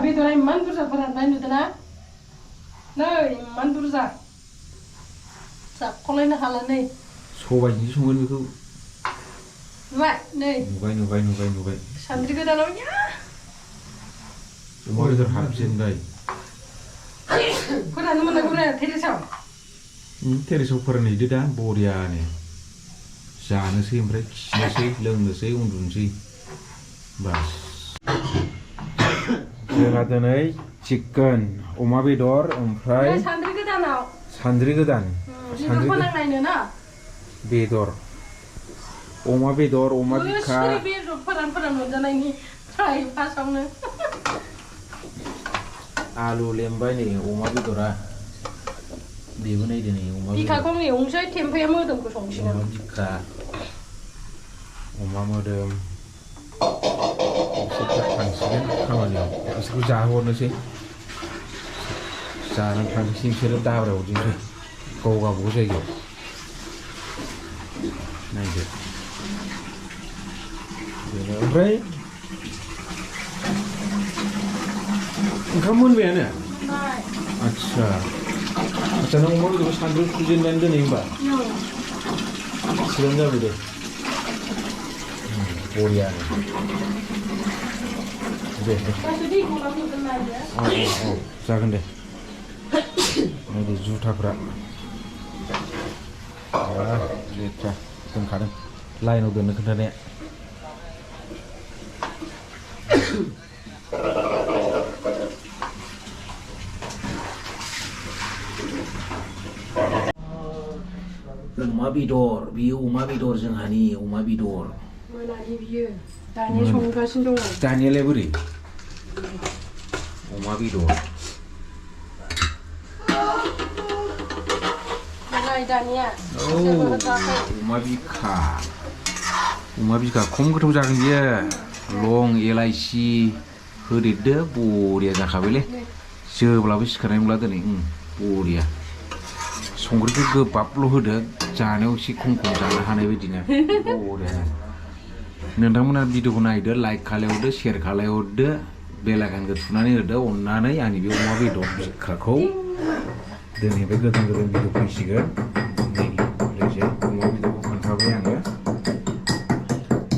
बेदरा इमान बुरजा फोरानबाय नुदोंना नै इमान बुरजा जाख'लायनो हाला नै सबायजों संगोन बेखौ नुबाय सान्द्रि गोदानाव अमा बेदर हाबजेनबाय फोराननो मोनाखै टेरेसाव टेरेसाव फोरानहैदो दा बरियानो जानोसै ओमफ्राय खिनोसै लोंनोसै उन्दुनोसै बास जोंहा दिनै चिकेन अमा बेदर ओमफ्राय सान्द्रि गोदान बेदर अमा बेदर अमा बिखा आलु लेमबाय नै अमा बेदरा बेबो नायदो नै अमा बिखाखौ एवनोसै टेम्फाया मोदोमखौ संसिगोन अमा बिखा अमा मोदोम थांसिगोन खामानियाव बिसोरखौ जाहोहरनोसै जानानै थांसै बिसोरो दाब्रायाव हरजोंसै गाव गावबागाव जायगायाव नायदो बेनो ओमफ्राय ओंखाम मोनबायानो आच्छा नों अमा बेदरखौ सान्द्रियाव सुजेनबायानो दोनै होमबा थिगानो जाबाय दे बरियानो दे औ जागोन दे नायदो जुथाफ्रा लेथ्रा दोनखादों लाइनाव दोननो खोन्थानाया अमा बेदर बियो अमा बेदर जोंहानि अमा बेदर मोनानि बियो दानिया संगासिनो दङ दानियालाय बोरै अमा बेदर दानिया अमा बिखा खम गोथाव जागोन बियो लं एलाइसि होदेरदो बरिया जाखाबायलै जोब्लाबो सिखारनाय नंला दिनै बरिया संख्रिखौ गोबाबल' होदो जानायाव एसे खम जानो हानाय बायदिनो बरिया नोंथांमोना भिडिअखौ नायदो लाइक खालायहरदो शेयार खालायहरदो बेल आइकनखौ थुनानै होदो अननानै आंनि बे अमा बेदर बिखाखौ दिनैनिफ्राय गोदान भिडिअ फैसिगोन नै ओरैजाय अमा बेदरखौ खोन्थाबाय आङो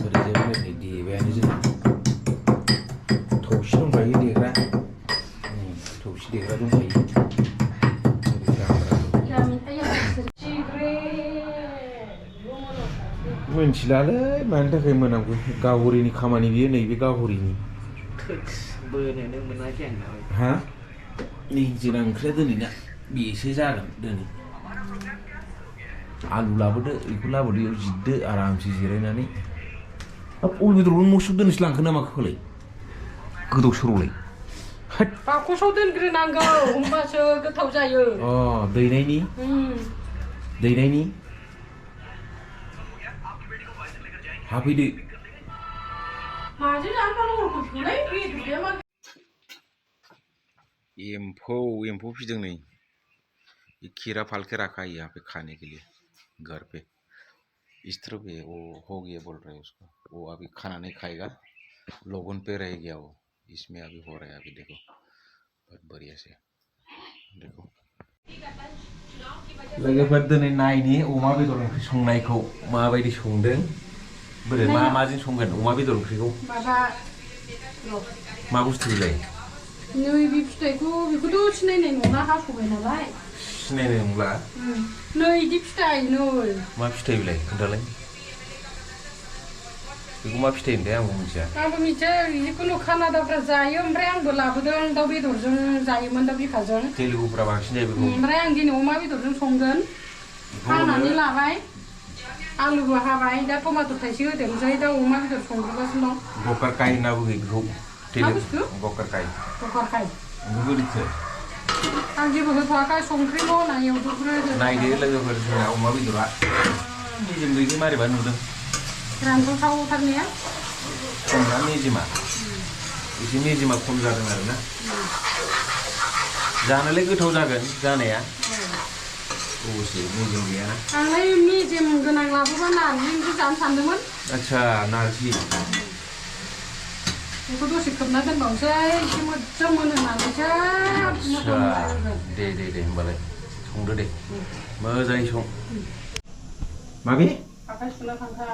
ओरैजाय ओरै देबायानो जोंना थौसि दंखायो देग्रा थौसि देग्रा दंखायो मिथिलालै मानि थाखाय मोनामगौ गावरिनि खामानि बियो नैबे गावरिनि बोनोनो मोनाखै आं हा नै जोंना ओंख्रिया दिनैना बेसो जागोन दिनै आलु लाबोदो बेखौ लाबोदो बेयाव जिरदो आरामसे जिरायनानै अल बेदरखौ न'सिम दोननोसो लांखो ना माखोलाय गोदाव सोरावलाय बाकसाव दोनग्रोनांगौ होमबासो गोथाव जायो दैनायनि हाफैदो एम्फौ फिदों नै ये खीरा फाल के रखा है यहाँ पे खाने के लिए घर पे इस तरह भी वो हो गया बोल रहे हैं उसको वो अभी खाना नहीं खाएगा लोगों पे रह गया वो इसमें अभी हो रहा है अभी देखो बहुत बढ़िया से देखो लोगोफोर दिनै नायनि अमा बेदर ओंख्रि संनायखौ माबायदि संदों बोरै माजों संगोन अमा बेदर ओंख्रिखौ मा बुस्थु बिलाय नै बे फिथाइखौ बेखौथ' सिनायनाय नङा हास'बाय नालाय सिनायनाय नंला नै इदि फिथाइ नै मा फिथाइ बिलाय खोन्थालाय बेखौ मा फिथाइ होनदों आंबो मिथिया जिखुनु कानाडाफ्रा जायो ओमफ्राय आंबो लाबोदों दाउ बेदरजों जायोमोन दाउ बिखाजों तेलुगुफ्रा बांसिन जायो बेखौ ओमफ्राय आं दिनै अमा बेदरजों संगोन हानानै लाबाय आलुबो हाबाय दा टमाट' थाइसे होदेरनोसै दा अमा बेदर संग्रोगासिनो दं गकारकाय होनना बुङो बेखौ गकारकाय बोरैथो आं जेबो होथ'वाखै संख्रिल' होनानै एवदोग्रोदो नायदो लोगोफोर जोंना अमा बेदरा मेजेम गैयै मारैबा नुदों रानथावथावथारनिया खमना मेजेमा एसे मेजेमा खम जादों आरोना जानोलाय गोथाव जागोन जानाया अबसे मेजेम गैयाना आंलाय मेजेम गोनां लाबोबा नारजि ओंख्रि जानो सानदोंमोन आच्छा नारजि बेखौ दसे खोबना दोनबावनोसै एसे मोजां मोनहोनानैसो दे होमबालाय संदो दे मोजाङै सं माबे आखाइ सुना थांखा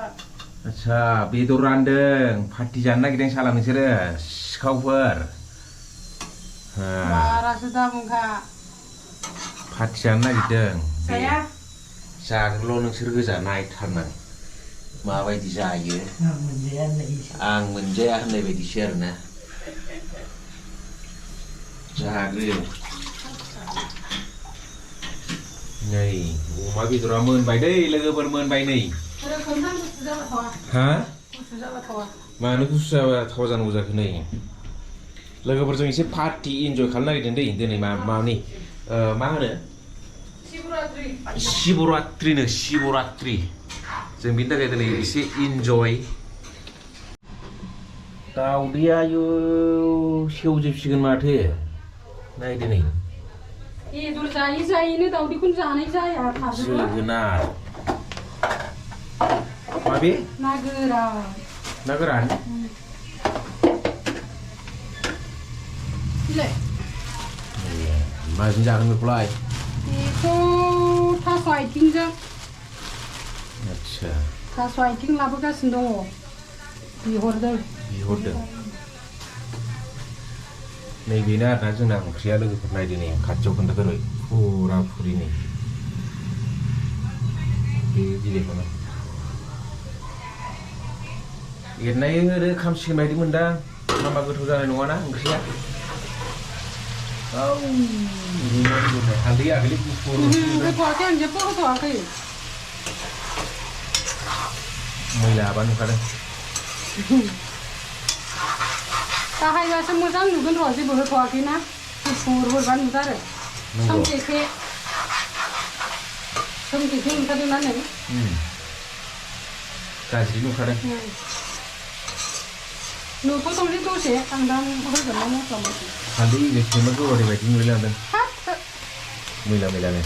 आच्छा बेदर रानदों पार्टि जानो नागिरदों साला नोंसोरो सिखावफोर बारासो दाबुंखा पार्टि जानो नागिरदों जाया जाग्रोल' नोंसोर गोजा नायथारनां माबायदि जायो आं मोनजाया होननाय बायदिसो आरोना जाग्रो नै अमा बेदरा मोनबाय दै लोगोफोर मोनबाय नै हा मानो गुसु जाबा थावा जानांगौ जाखो नै लोगोफोरजों एसे पार्टि इन्जय खालामनो नागिरदों दै दिनै माबानि मा होनो शिवरात्रि जों बिनि थाखाय दिनै एसे इन्जय दाउदैया आयु सेवजोबसिगोन माथो नायदो नै बेदर जायैनो दाउदैखौनो जानाय जाया जोगोनार माबे ना गोरान माजों जागोन बेखौलाय बेखौ थास' आथिंजों आच्छा थास' आथिं लाबोगासिनो दङ बिहरदों नैबेनो आरोना जोंना ओंख्रिया लोगोफोर नायदो नै खाथियाव खोन्थाथारबाय फुरा फुरिनि बे बिलाइखौनो एरनाय खामसिगोन बायदि मोनदां माबा गोथाव जानाय नङाना ओंख्रिया हालदै आगोलि गुफुर होथ'वाखै आं जेबो होथ'वाखै मैला हाबा नुखादों बाहायबासो मोजां नुगोन र' जेबो होथ'वाखैना गुफुर बोरैबा नुदों आरो सोमखेखे ओंखारदोंना नै गाज्रि नुखादों नुथ'दोंलै दसे आं दा होगोन ना मस्ला मस्लि हालदै बेसेबा गोबारै बायदि नुलायलांदों मैलानो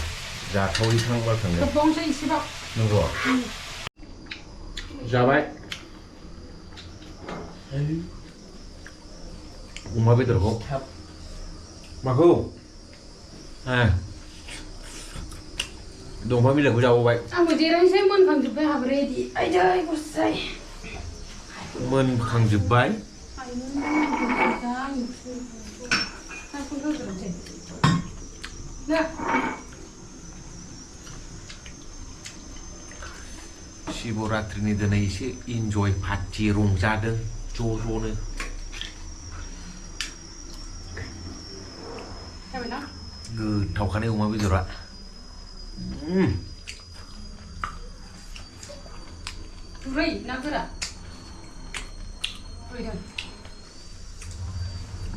जाथावै थांबारखांदों खोबबावनोसै एसेबाव नंगौ जाबाय अमा बेदरखौ माखौ दंफां बिलाइखौ जाबावबाय आंबो जिरायनोसै मोनखांजोब्बाय हाब रेडि आयदै गुसाय मोनखांजोब्बाय शिवरात्रिनि दिनै एसे इन्जय पार्टि रंजादों ज'नो गोथावखानाय अमा बेदरा गुरै ना गोरा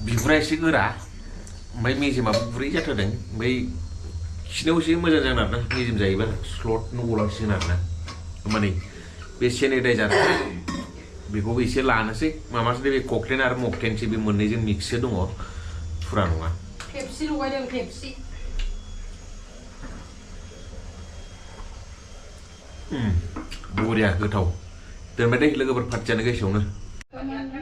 बिगुरा एसे गोरा ओमफ्राय मेजेमाबो गुरै जाथारदों ओमफ्राय खिनायाव एसे मोजां जागोन आरोना मेजेम जायोबा स्लटनो गलांसिगोन आरोना माने बे सेनिटाइजार बेखौबो एसे लानोसै माबासो बे ककटेल आरो मकटेलसो बे मोननैजों मिक्ससो दङ फुरा नङा पेप्सि लगायदों पेप्सि बरिया गोथाव दोनबाय दे लोगोफोर पार्टि जानो गोसोआवनो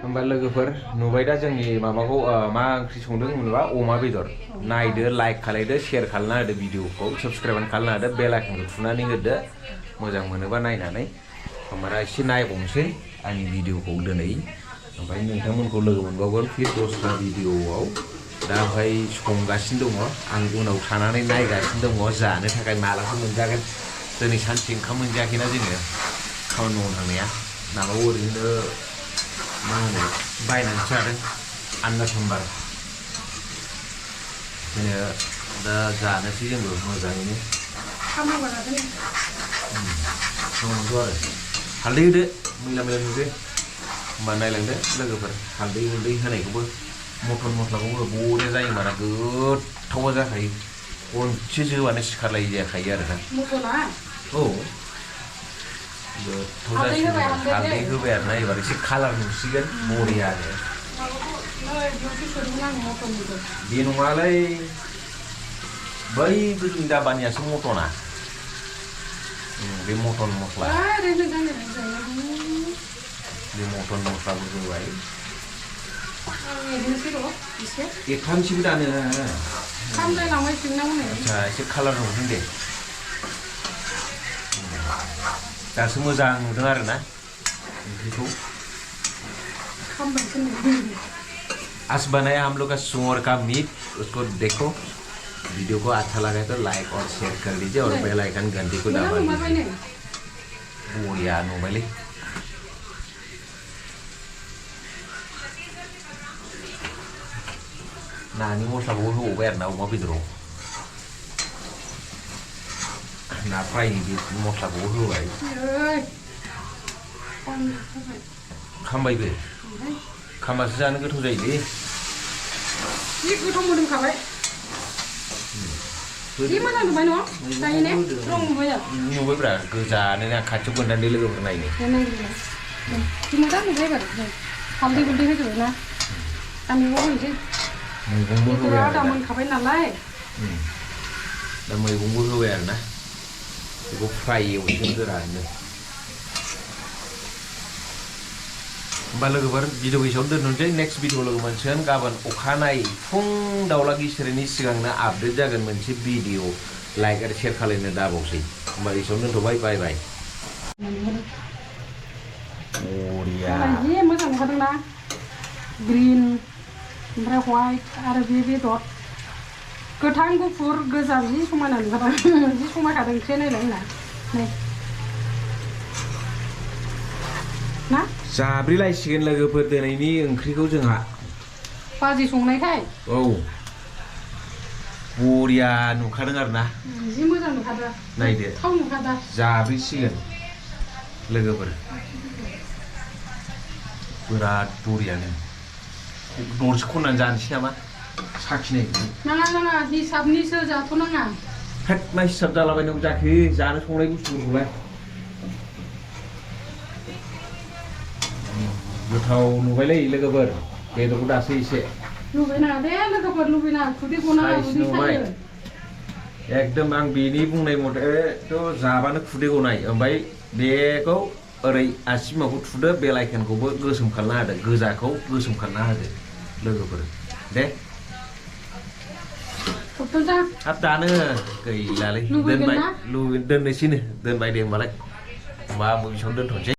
होमबा लोगोफोर नुबाय दा जोंनि माबाखौ मा ओंख्रि संदों होनोबा अमा बेदर नायदो लाइक खालायदो शेयार खालामना होदो भिडिअखौ साबस्क्राइब खालामना होदो बेल आइकनखौ थुनानै होदो मोजां मोनोबा नायनानै होमबाना एसे नायबावनोसै आंनि भिडिअखौ दिनै ओमफ्राय नोंथांमोनखौ लोगो मोनबावगोन फिर दस्रा भिडिअआव दा ओमफ्राय संगासिनो दङ आं उनाव थानानै नायगासिनो दङ जानो थाखाय मालाखौ मोनजागोन दिनै सानसे ओंखाम मोनजायाखैना जोङो खामानि मावनो थांनाया नागाव ओरैनो मा होनो बायनानैसो जादों आन्दा समबार जोङो दा जानोसै जोंबो मोजाङैनो संनांगौ आरो हालदै होदो मैला नुदो होमबा नायलांदो लोगोफोर हालदै हुलदै होनायखौबो मटन मस्लाखौबो बरिया जायो माना गोथावा जाखायो खनसे जोबानो सिखारलायि जाखायो आरोना औ गोथाव जासिगोन हालदै होबाय आरोना एबार एसे कालार नुसिगोन बरियानो बे नङालै बै गोजौनि दाबानियासो मटना बे मटन मस्ला बे मटन मस्लाखौ होबाय एरनोसै र' एसे एरथामसैबो दानो खामलायलांबाय सिगोन ना आच्छा एसे कालार नुदों दे दासो मोजां नुदों आरो ना ओंख्रिखौ आज बनाया हम लोग का सुअर का मीट उसको देखो वीडियो को अच्छा लगा तो लाइक और शेयर कर दीजिए और बेल आइकन घंटी को दबा दीजिए बढ़िया नुबायलै नानि मस्लाखौबो होबावबाय आरो ना अमा बेदराव ना फ्रायनि बे मस्लाखौबो होबाय खामबायबो खामबासो जानो गोथाव जायोलै जि गोथाव मोदोमखाबाय जि मोजां नुबाय न' दायो ने रं नुबाय नुबायब्रा गोजानो ना खाथियाव गोनदानदै लोगोफोर नायनो जि मोजां नुबाय एबार हालदै गुलदै होजोबबाय ना दा मैगं होनोसै मैगंबो होबाय बेदरा आरो दा मोनखाबाय नालाय दा मैगंबो होबाय आरो ना बेखौ फ्राय एवसिगोन गोरानो होमबा लोगोफोर भिडिअ एसेयावनो दोनथ'नोसै नेक्स्ट भिडिअ लोगो मोनसिगोन गाबोन अखानायै फुं दाउला गिसिरैनि सिगांनो आपडेट जागोन मोनसे भिडिअ लाइक आरो शेयार खालायनो दाबावसै होमबा एसेयावनो दोनथ'बाय बाय बाय बरिया जि मोजां नुखादोंना ग्रिन ओमफ्राय व्हाइट आरो बे बेदर गोथां गुफुर गोजा जि समायना नुखादों जि समायखादों एसे नायलाय होनना नै ना जाब्रैलायसिगोन लोगोफोर दिनैनि ओंख्रिखौ जोंहा बाजि संनायखाय औ बरिया नुखादों आरो ना जि मोजां नुखादों नायदो थाव नुखादों जाब्रैसिगोन लोगोफोर बिराद बरियानो दरसे खननानै जानोसै नामा साखिनाय नाङा हिसाबनिसो जाथ'नाङा हेट मा हिसाब जालाबायनांगौ जाखो जानो संनाय बुस्थुफोरखौलाय गोथाव नुबायलै लोगोफोर बेदरखौ दासो एसे लुबैनाङा दे लोगोफोर लुबैनाङा खुदै गनाङा उदै सायो एकदम आं बेनि बुंनाय मथेथ' जाबानो खुदै गनाय ओमफ्राय बेखौ ओरै आसिमाखौ थुदो बेल आइकनखौबो गोसोम खालामना होदो गोजाखौ गोसोम खालामना होदो लोगोफोर दे हाब दानो गैलालै दोनबाय दोननोसैनो दोनबाय दे होमबालाय होमबा आंबो बेसेबां दोनथ'नोसै